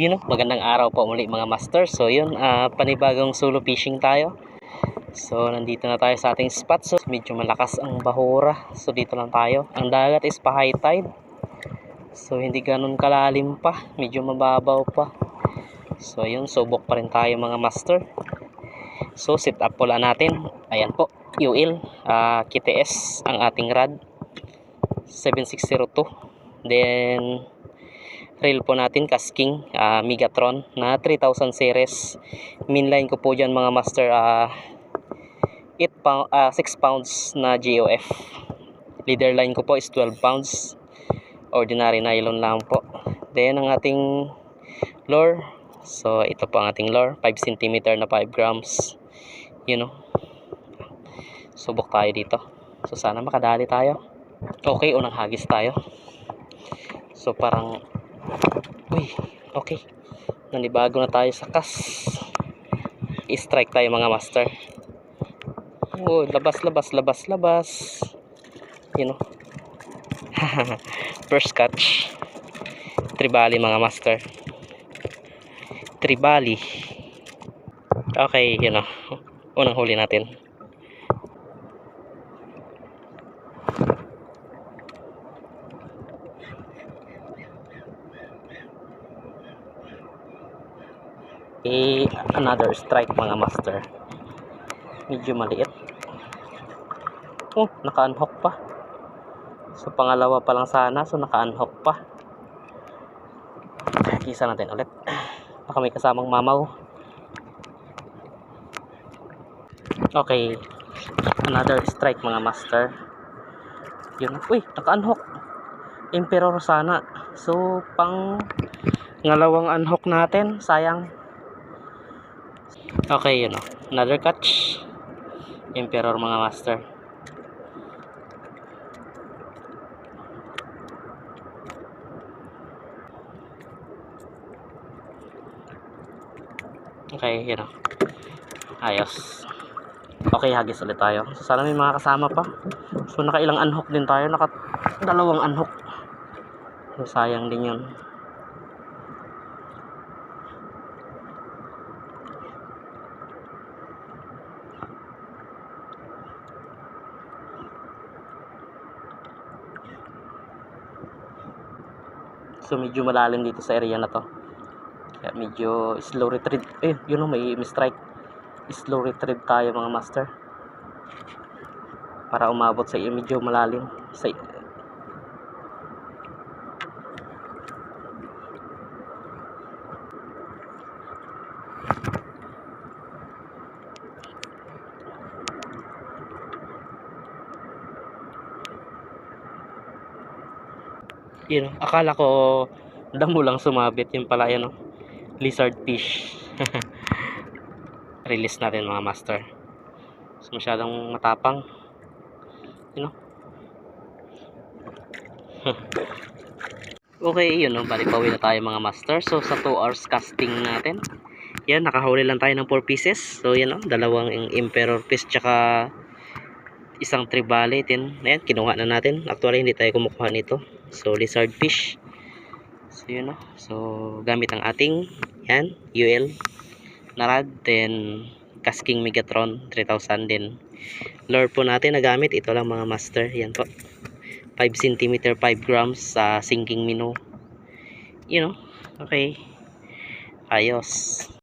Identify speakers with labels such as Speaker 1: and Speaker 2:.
Speaker 1: Magandang araw po muli mga master. So yun, panibagong solo fishing tayo. So nandito na tayo sa ating spot. So medyo malakas ang bahura. So dito lang tayo. Ang dagat is pa high tide. So hindi ganun kalalim pa. Medyo mababaw pa. So yun, subok pa rin tayo mga master. So set up pula natin. Ayan po, UL KTS ang ating rod 7602. Then reel po natin Kasking Megatron na 3000 series. Main line ko po dyan mga master 6 pounds na GOF. Leader line ko po is 12 pounds. Ordinary nylon lang po. Then ang ating lure, so ito po ang ating lure, 5 cm na 5 grams. Subok tayo dito. So sana makadali tayo. Okay, unang hagis tayo. So parang okay, nanibago na tayo sa kas. I-strike tayo mga master. Labas. First catch, tribali mga master. Tribali. Okay, unang huli natin. Another strike mga master. Medyo maliit. Naka-unhook pa. So pangalawa pa lang sana. So naka-unhook pa. Kisa natin ulit. Baka may kasamang mamaw. Okay, another strike mga master. Naka-unhook. Emperor sana. So pang ngalawang unhook natin. Sayang. Okay, another catch. Emperor mga master. Okay, ayos. Okay, hagis ulit tayo. So sana may mga kasama pa. So nakailang unhook din tayo. Dalawang unhook. So sayang din yun. So medyo malalim dito sa area na to. Kaya medyo slow retrieve. May strike. Slow retrieve tayo mga master. Para umabot sa medyo malalim. Akala ko damo lang sumabit, yung pala lizard fish. Release natin mga master. So masyadong matapang. Okay, balik pauwi na tayo mga master. So sa 2 hours casting natin, nakahuli lang tayo ng 4 pieces. So dalawang emperor fish tsaka isang tribali. Ayan, kinuha na natin. Actually hindi tayo kumukuha nito. So lizard fish. So so gamit ang ating UL na rod, then Kasking Megatron 3000 din. Lure po natin na gamit ito lang mga master. Yan po, 5 cm 5 grams sa sinking minnow. Okay, ayos.